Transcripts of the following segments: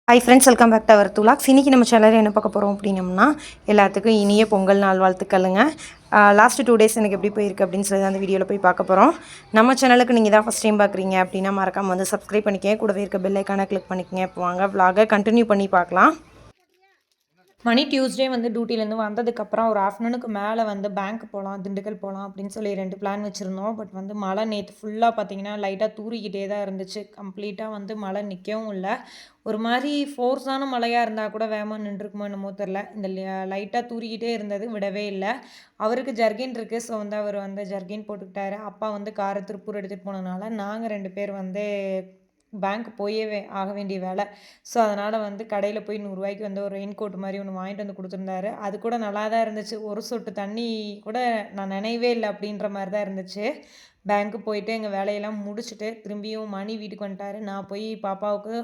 Hi friends, welcome back to our துலாக்ஸ். இன்றைக்கி நம்ம சேனலில் என்ன பார்க்க போகிறோம் அப்படின்னம்னா, எல்லாத்துக்கும் இனிய பொங்கல் நாள் வாழ்த்துக்களுங்க. லாஸ்ட்டு 2 டேஸ் எனக்கு எப்படி போயிருக்கு அப்படின்னு சொல்லி அந்த வீடியோவில் போய் பார்க்க போகிறோம். நம்ம சேனலுக்கு நீங்கள் தான் ஃபஸ்ட் டைம் பார்க்குறீங்க அப்படின்னா மறக்காமல் வந்து சப்ஸ்கிரைப் பண்ணிக்கங்க, கூடவே இருக்க பெல் ஐக்கானை கிளிக் பண்ணிக்கங்க. இப்போ வாங்க விலாகை கண்டினியூ பண்ணி பார்க்கலாம். மணி டியூஸ்டே வந்து டியூட்டிலேருந்து வந்ததுக்கப்புறம் ஒரு ஆஃப்டர்நூனுக்கு மேலே வந்து பேங்க் போகலாம், திண்டுக்கல் போகலாம் அப்படின்னு சொல்லி 2 பிளான் வச்சுருந்தோம். பட் வந்து மழை நேற்று ஃபுல்லாக பார்த்திங்கன்னா லைட்டாக தூறிக்கிட்டே தான் இருந்துச்சு. கம்ப்ளீட்டாக வந்து மழை நிற்கவும் இல்லை. ஒரு மாதிரி ஃபோர்ஸான மழையாக இருந்தால் கூட வேகமாக நின்றுருக்குமோ என்னமோ தெரில. இந்த லைட்டாக தூறிக்கிட்டே இருந்தது, விடவே இல்லை. அவருக்கு ஜர்கின் இருக்குது, ஸோ வந்து அவர் வந்து ஜர்கின் போட்டுக்கிட்டாரு. அப்பா வந்து காரை திருப்பூர் எடுத்துகிட்டு போனதுனால நாங்கள் 2 பேர் வந்து பேங்க் போயே ஆக வேண்டிய வேலை. ஸோ அதனால் வந்து கடையில் போய் 100 வந்து ஒரு ரெயின் கோட் மாதிரி ஒன்று வாங்கிட்டு வந்து கொடுத்துருந்தாரு. அது கூட நல்லா தான் இருந்துச்சு. ஒரு சொட்டு தண்ணி கூட நான் நினைவே இல்லை அப்படின்ற மாதிரி தான் இருந்துச்சு. பேங்க்கு போயிட்டு எங்கள் வேலையெல்லாம் முடிச்சுட்டு திரும்பியும் மணி வீட்டுக்கு வந்துட்டார். நான் போய் பாப்பாவுக்கு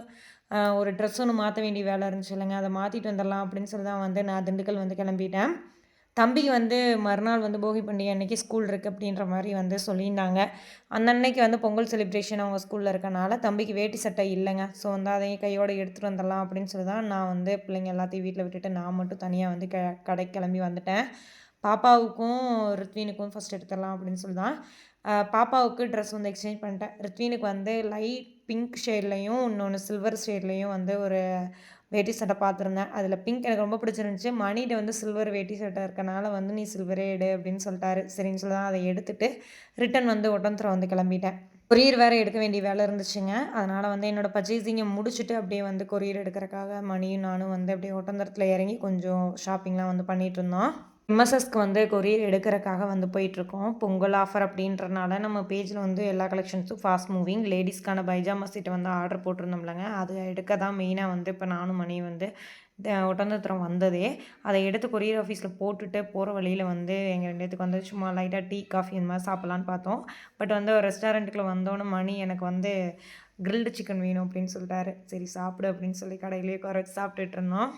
ஒரு ட்ரெஸ் ஒன்று மாற்ற வேண்டிய வேலை இருந்துச்சு இல்லைங்க, அதை மாற்றிட்டு வந்துடலாம் அப்படின்னு சொல்லி தான் வந்து நான் திண்டுக்கல் வந்து கிளம்பிட்டேன். தம்பிக்கு வந்து மறுநாள் வந்து போகி பண்டிகை அன்றைக்கி ஸ்கூல் இருக்குது அப்படின்ற மாதிரி வந்து சொல்லியிருந்தாங்க. அந்த அன்னைக்கு வந்து பொங்கல் செலிப்ரேஷன் அவங்க ஸ்கூலில் இருக்கனால தம்பிக்கு வேட்டி சட்டை இல்லைங்க. ஸோ வந்து அதையும் கையோடு எடுத்துகிட்டு வந்துடலாம் அப்படின்னு சொல்லி தான் நான் வந்து பிள்ளைங்க எல்லாத்தையும் வீட்டில் விட்டுட்டு நான் மட்டும் தனியாக வந்து கடைக்கு கிளம்பி வந்துட்டேன். பாப்பாவுக்கும் ரித்வீனுக்கும் ஃபஸ்ட் எடுத்துடலாம் அப்படின்னு சொல்லி தான் பாப்பாவுக்கு ட்ரெஸ் வந்து எக்ஸ்சேஞ்ச் பண்ணிட்டேன். ரித்வீனுக்கு வந்து லைட் பிங்க் ஷேட்லேயும் இன்னொன்று சில்வர் ஷேட்லேயும் வந்து ஒரு வேட்டி சட்டை பார்த்துருந்தேன். அதில் பிங்க் எனக்கு ரொம்ப பிடிச்சிருந்துச்சி. மணிகிட்ட வந்து சில்வர் வேட்டி சட்டை இருக்கனால வந்து நீ சில்வரே எடு அப்படின்னு சொல்லிட்டாரு. சரின்னு சொல்லி தான் அதை எடுத்துகிட்டு ரிட்டன் வந்து ஒட்டன்துறை வந்து கிளம்பிட்டேன். கொரியர் வேறு எடுக்க வேண்டிய வேலை இருந்துச்சுங்க. அதனால் வந்து என்னோடய பர்ச்சேசிங்கை முடிச்சுட்டு அப்படியே வந்து கொரியர் எடுக்கிறக்காக மணியும் நானும் வந்து அப்படியே ஒட்டந்தரத்தில் இறங்கி கொஞ்சம் ஷாப்பிங்லாம் வந்து பண்ணிகிட்டு இருந்தோம். எம்எஸ்எஸ்க்கு வந்து கொரியர் எடுக்கிறக்காக வந்து போயிட்டுருக்கோம். பொங்கல் ஆஃபர் அப்படின்றனால நம்ம பேஜில் வந்து எல்லா கலெக்ஷன்ஸும் ஃபாஸ்ட் மூவிங். லேடிஸ்க்கான பைஜாமா செட்டை வந்து ஆர்டர் போட்டிருந்தோம்லங்க, அது எடுக்க தான் மெயினாக வந்து இப்போ நானும் மணி வந்து ஒட்டந்தத்திரம் வந்ததே. அதை எடுத்து கொரியர் ஆஃபீஸில் போட்டுட்டு போகிற வழியில் வந்து எங்கள் 2 பேத்துக்கு வந்து சும்மா லைட்டாக டீ காஃபி இந்த மாதிரி சாப்பிட்லான்னு பார்த்தோம். பட் வந்து ஒரு ரெஸ்டாரண்ட்டுக்குள்ளே வந்தோன்னே மணி எனக்கு வந்து கிரில்டு சிக்கன் வேணும் அப்படின்னு சொல்லிட்டாரு. சரி சாப்பிடு அப்படின்னு சொல்லி கடையிலேயே உட்கார வச்சு சாப்பிட்டுட்டு இருந்தோம்.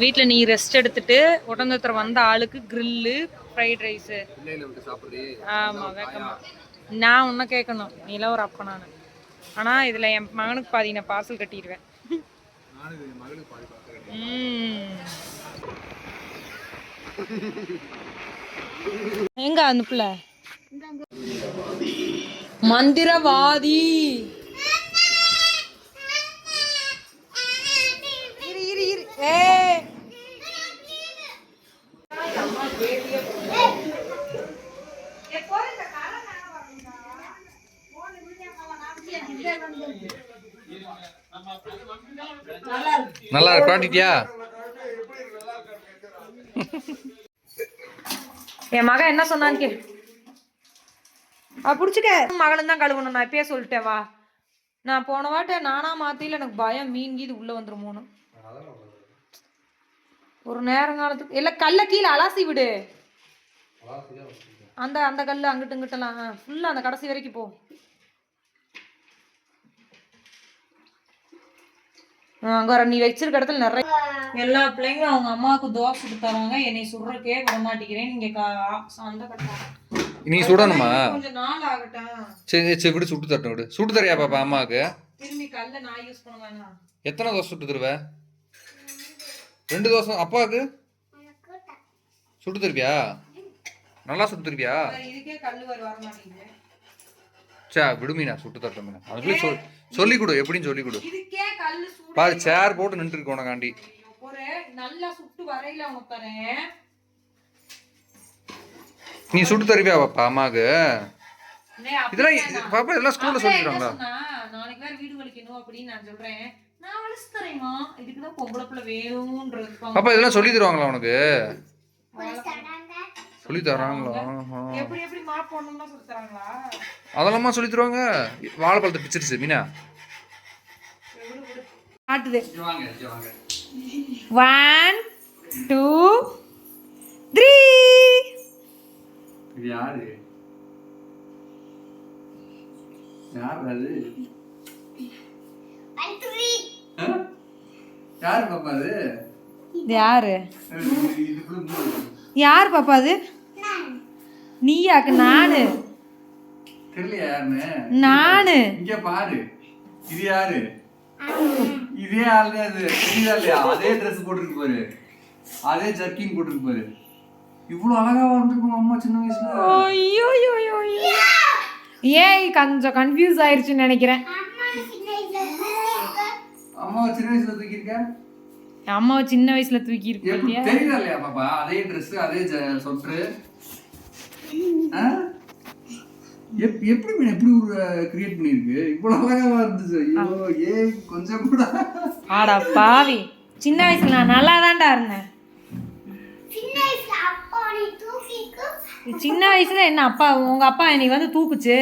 வீட்டில் நீ ரெஸ்ட் எடுத்துட்டு ஒட்டந்தத்திரம் வந்த ஆளுக்கு கிரில்லு ஃப்ரைட் ரைஸு. ஆமாம் வேகமா நான் ஒன்றை கேட்கணும், நீலாம் ஒரு அப்போ நான். ஆனால் இதில் என் மகனுக்கு பாதி நான் பார்சல் கட்டிடுவேன். எங்க அந்த பிள்ளை மந்திரவாதி நல்லா காட்டிட்டியா? என் மகன் என்ன சொன்னான்னு கேளு. பிடிச்சிக்க மகளும் தான் கழுவணும். நான் இப்பயே சொல்லிட்டேன் வா. நான் போன வாட்ட நானா மாத்தில எனக்கு பயம் மீன் கீது உள்ள வந்துருமோன்னு. ஒரு நேரங்காலத்துக்கு இல்லை கல்லை கீழே அலாசி விடு. அந்த அந்த கல் அங்கிட்டு இங்கிட்டலாம் ஃபுல்லாக அந்த கடைசி வரைக்கும் போ. அங்கே நீ வச்சிருக்க இடத்துல நிறைய எல்லா பிள்ளைங்களும் அவங்க அம்மாவுக்கு தோசை கொடுத்தாங்க. என்னை சுடுறக்கே விட மாட்டேங்கிறேன். நீங்கள் சண்டை கட்டாங்க. நீ சுடணுமா? கொஞ்சம் நாள் ஆகட்டும். சரி சரி விடு, சுட்டு தரட்டும் விடு. சுட்டு தரியா பாப்பா அம்மாவுக்கு? திரும்பி கல்ல நான் யூஸ் பண்ணுவேனா? எத்தனை தோசை சுட்டு தருவ? 2 தோசை. அப்பாவுக்கு சுட்டு தருவியா? நல்லா சுட்டு தருவியா? இதுக்கே கல்லு வர மாட்டேங்குது. சே விடு மீனா, சுட்டு தரட்டும் மீனா. அதுக்குள்ளே சொல்லி கொடு, எப்படின்னு சொல்லி கொடு. இதுக்கே கல்லு பாரு சேர் போட்டு நின்று இருக்கு உனக்காண்டி. ஒரு நல்லா சுட்டு வரையில உனக்கு தரேன். நீ சுட்டு தருவியா பாப்பா அம்மாவுக்கு? இதெல்லாம் பாப்பா இதெல்லாம் ஸ்கூல்ல சொல்லிடுறாங்களா? நாளைக்கு வேற வீடு வலிக்கணும் அப்படின்னு நான் சொல்றேன். நான் வலிச்சு தரேமா, இதுக்கு தான் பொம்பளை பிள்ளை வேணும்ன்றது. பாப்பா இதெல்லாம் சொல்லி தருவாங்களா உனக்கு? சொல்லி தராங்களா? எப்படி எப்படி மாப் போடணும்னா சொல்லி தராங்களா? அதெல்லாமா சொல்லி தருவாங்க. வாழைப்பழத்தை பிச்சிருச்சு மீனா. ஆட்டுது. 1 2 3. இது யாரு? யார் அது? யாரு பாப்பா அது? இது யாரு? யார் பாப்பா அது? நீயாக்கு? நானு தெரியல யாருன்னு. நானு. இங்க பாரு, இது யாரு? இதே ஆள் தான் அது, தெரியுதா இல்லையா? அதே ட்ரெஸ் போட்டுருக்கு பாரு, அதே ஜர்க்கின் போட்டுருக்கு பாரு. இவ்வளவு அழகா வந்திருக்கும் அம்மா சின்ன வயசுல. ஐயோ ஐயோ ஐயோ ஐயோ. ஏன் கொஞ்சம் கன்ஃபியூஸ் ஆயிருச்சுன்னு நினைக்கிறேன். அம்மா சின்ன வயசுல தூக்கியிருக்க, அம்மாவை சின்ன வயசுல தூக்கி இருக்கு. தெரியுதா இல்லையா பாப்பா? அதே ட்ரெஸ், அதே சொட்ரு. எப்படி எப்படி ஒரு கிரியேட் பண்ணிருக்கு? இவ்வளவு அழகா இருந்துச்சு. ஐயோ ஏய் கொஞ்சம் கூட. ஆடா பாவி, சின்ன வயசுல நான் நல்லா தான்டா இருந்தேன். சின்ன வயசுல என்ன அப்பா, உங்க அப்பா நீ வந்து தூக்குச்சு.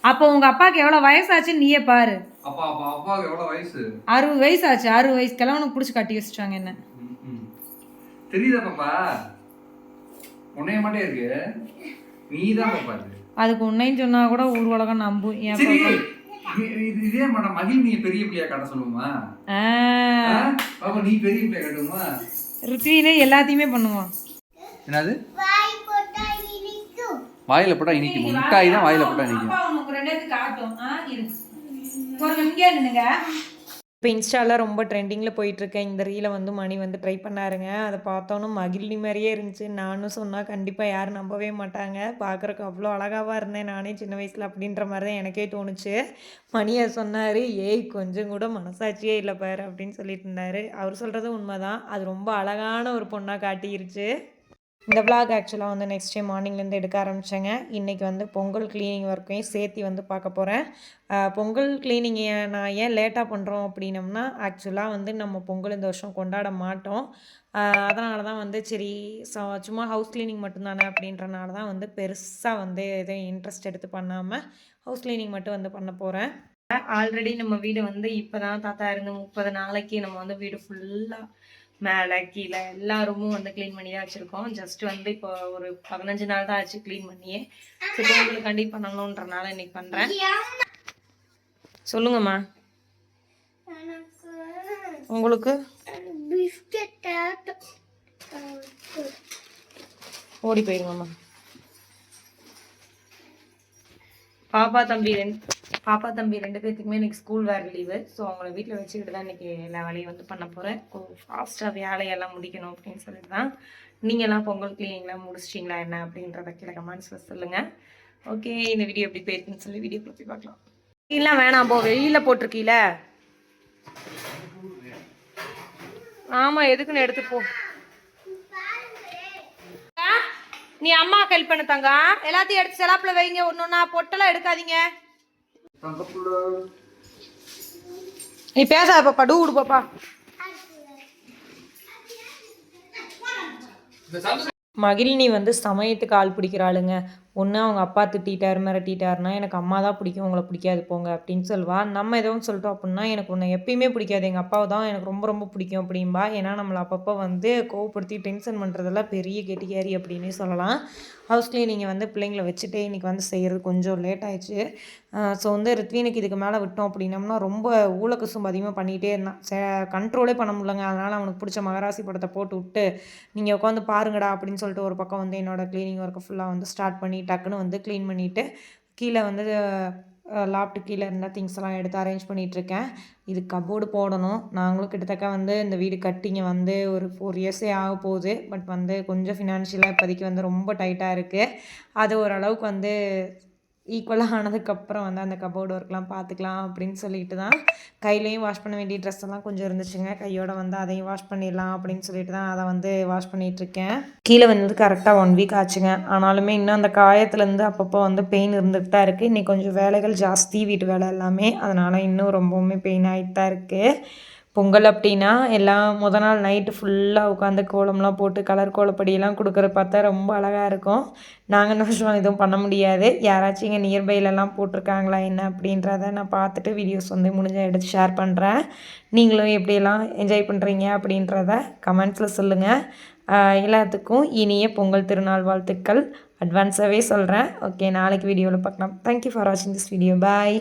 அப்போ உங்க அப்பாவுக்கு எவ்வளவு வயசாச்சுன்னு நீயே பாரு. அப்பா அப்பாவுக்கு எவ்வளவு வயசு? 60 வயசு ஆச்சு. 60 வயசு கிழவனுக்கு பிடிச்சி கட்டி வச்சுட்டாங்க என்ன. தெரியுதா பாப்பா? உன்னைய மாட்டே இருக்கு, நீதான் பாப்பா. அதுக்கு உன்னையும் சொன்னா கூட ஊர் உலகம் நம்பும். ஏன் இதே மேடம் மகிழ் நீ பெரிய பிள்ளையா காட்ட சொல்லுமா? பாப்பா நீ பெரிய பிள்ளையா காட்டுமா? ருத்வினே எல்லாத்தையுமே பண்ணுவான். என்னது? வாயில போட்டா இனிக்கும். முட்டாய் தான் வாயில போட்டா இனிக்கும். இப்போ இன்ஸ்டாவில் ரொம்ப ட்ரெண்டிங்கில் போயிட்டுருக்கேன் இந்த ரீலை வந்து மணி வந்து ட்ரை பண்ணாருங்க. அதை பார்த்தோன்னு மகிழ்னி மாதிரியே இருந்துச்சு. நானும் சொன்னால் கண்டிப்பாக யாரும் நம்பவே மாட்டாங்க. பார்க்குறக்கு அவ்வளோ அழகாவாக இருந்தேன் நானே சின்ன வயசில் அப்படின்ற மாதிரி தான் எனக்கே தோணுச்சு. மணியை சொன்னார், ஏய் கொஞ்சம் கூட மனசாட்சியே இல்லை பாரு அப்படின்னு சொல்லிட்டு இருந்தார். அவர் சொல்கிறது உண்மை தான். அது ரொம்ப அழகான ஒரு பொண்ணாக காட்டிருச்சு. இந்த விளாக் ஆக்சுவலாக வந்து நெக்ஸ்ட் டே மார்னிங்லேருந்து எடுக்க ஆரம்பித்தேங்க. இன்றைக்கி வந்து பொங்கல் க்ளீனிங் ஒர்க்கையும் சேர்த்து வந்து பார்க்க போகிறேன். பொங்கல் க்ளீனிங்கை நான் ஏன் லேட்டாக பண்ணுறோம் அப்படின்னம்னா, ஆக்சுவலாக வந்து நம்ம பொங்கல் இந்த வருஷம் கொண்டாட மாட்டோம். அதனால தான் வந்து சரி சும்மா ஹவுஸ் க்ளீனிங் மட்டும்தானே அப்படின்றனால தான் வந்து பெருசாக வந்து எதுவும் இன்ட்ரெஸ்ட் எடுத்து பண்ணாமல் ஹவுஸ் க்ளீனிங் மட்டும் வந்து பண்ண போகிறேன். ஆல்ரெடி நம்ம வீடு வந்து இப்போ தான் தாத்தா இருந்து 30 நாளைக்கு நம்ம வந்து வீடு ஃபுல்லாக மேலே கீழே எல்லா ரூமும் வந்து க்ளீன் பண்ணி தான் வச்சுருக்கோம். ஜஸ்ட் வந்து இப்போ ஒரு 15 நாள் தான் ஆச்சு க்ளீன் பண்ணியே. சரி உங்களுக்கு கண்டிப்பாக பண்ணணுன்றனால இன்னைக்கு பண்ணுறேன். சொல்லுங்கம்மா. உங்களுக்கு ஓடி போயிருங்கம்மா. பாப்பா தம்பி ரெண்டு பேர்த்துக்குமே இன்றைக்கி ஸ்கூல் வேறு லீவு. ஸோ அவங்கள வீட்டில் வச்சுக்கிட்டு தான் இன்றைக்கி எல்லா வேலையும் வந்து பண்ண போகிறேன். ஃபாஸ்ட்டாக வேலையெல்லாம் முடிக்கணும் அப்படின்னு சொல்லிட்டு தான். நீங்கள்லாம் பொங்கல் க்ளீனிங்லாம் முடிச்சிட்டிங்களா என்ன அப்படின்றத கீழே கமெண்ட்ஸில் சொல்லுங்கள். ஓகே, இந்த வீடியோ எப்படி போயிருக்குன்னு சொல்லி வீடியோ போய் பார்க்கலாம். இல்லை வேணாம், போ வெளியில் போட்டிருக்கீல. ஆமாம், எதுக்குன்னு எடுத்து போ. நீ அம்மாவுக்கு ஹெல்ப் பண்ண தங்க. எல்லாத்தையும் எடுத்து செலாப்பில் வைங்க. ஒன்று ஒன்றா பொட்டெல்லாம் எடுக்காதீங்க. நீ பேசாத பாப்பா, டூ விடு பாப்பா. மகிழினி வந்து சமயத்துக்கு ஆள் பிடிக்கிறாளுங்க. ஒன்று அவங்க அப்பா திட்டாரு மிரட்டிட்டாருன்னா எனக்கு அம்மா தான் பிடிக்கும், உங்களை பிடிக்காது போங்க அப்படின்னு சொல்லுவாள். நம்ம எதுவும் சொல்லிட்டோம் அப்படின்னா எனக்கு உன்னை எப்பயுமே பிடிக்காது, எங்கள் அப்பாவை தான் எனக்கு ரொம்ப ரொம்ப பிடிக்கும் அப்படின்பா. ஏன்னா நம்மளை அப்பப்போ வந்து கோவப்படுத்தி டென்ஷன் பண்ணுறதெல்லாம் பெரிய கெட்டிக்காரி அப்படின்னே சொல்லலாம். ஹவுஸ் க்ளீனிங்கை வந்து பிள்ளைங்களை வச்சுட்டே இன்றைக்கி வந்து செய்கிறது கொஞ்சம் லேட் ஆயிடுச்சு. ஸோ வந்து ரித்வீனுக்கு இதுக்கு மேலே விட்டோம் அப்படின்னம்னா ரொம்ப ஊழக்குசும் அதிகமாக பண்ணிகிட்டே இருந்தான். கண்ட்ரோலே பண்ண முடியலங்க. அதனால் அவனுக்கு பிடிச்ச மகராசி படத்தை போட்டு விட்டு நீங்கள் உட்காந்து பாருங்கடா அப்படின்னு சொல்லிட்டு ஒரு பக்கம் வந்து என்னோடய க்ளீனிங் ஒர்க்கை ஃபுல்லாக வந்து ஸ்டார்ட் பண்ணி டக்குன்னு வந்து க்ளீன் பண்ணிவிட்டு கீழே வந்து லாப்ட்டு கீழே இருந்தால் திங்ஸ் எல்லாம் எடுத்து அரேஞ்ச் பண்ணிகிட்ருக்கேன். இது கபோர்டு போடணும். நாங்களும் கிட்டத்தட்ட வந்து இந்த வீடு கட்டிங்க வந்து ஒரு 4 இயர்ஸே ஆக போகுது. பட் வந்து கொஞ்சம் ஃபினான்ஷியலாக இப்போதைக்கு வந்து ரொம்ப டைட்டாக இருக்குது. அது ஓரளவுக்கு வந்து ஈக்குவலாக ஆனதுக்கப்புறம் வந்து அந்த கபோர்டு ஒர்க்லாம் பார்த்துக்கலாம் அப்படின்னு சொல்லிட்டு தான். கையிலையும் வாஷ் பண்ண வேண்டிய ட்ரெஸ் எல்லாம் கொஞ்சம் இருந்துச்சுங்க. கையோட வந்து அதையும் வாஷ் பண்ணிடலாம் அப்படின்னு சொல்லிட்டு தான் அதை வந்து வாஷ் பண்ணிகிட்ருக்கேன். கீழே வந்து கரெக்டாக 1 வீக் ஆச்சுங்க. ஆனாலுமே இன்னும் அந்த காயத்துலேருந்து அப்பப்போ வந்து பெயின் இருந்துகிட்டு தான் இருக்குது. இன்றைக்கி கொஞ்சம் வேலைகள் ஜாஸ்தி, வீட்டு வேலை எல்லாமே. அதனால் இன்னும் ரொம்பவுமே பெயின் ஆகிட்டு தான் இருக்குது. பொங்கல் அப்படின்னா எல்லாம் முத நாள் நைட்டு ஃபுல்லாக உட்காந்து கோலம்லாம் போட்டு கலர் கோலப்படியெல்லாம் கொடுக்குறது பார்த்தா ரொம்ப அழகாக இருக்கும். நாங்கள் இந்த வருஷம் எதுவும் பண்ண முடியாது. யாராச்சும் இங்கே நியர்பைலெல்லாம் போட்டிருக்காங்களா என்ன அப்படின்றத நான் பார்த்துட்டு வீடியோஸ் வந்து முடிஞ்ச எடுத்து ஷேர் பண்ணுறேன். நீங்களும் எப்படியெல்லாம் என்ஜாய் பண்ணுறீங்க அப்படின்றத கமெண்ட்ஸில் சொல்லுங்கள். எல்லாத்துக்கும் இனிய பொங்கல் திருநாள் வாழ்த்துக்கள் அட்வான்ஸாகவே சொல்கிறேன். ஓகே, நாளைக்கு வீடியோவில் பார்க்கலாம். தேங்க்யூ ஃபார் வாட்சிங் திஸ் வீடியோ. பாய்.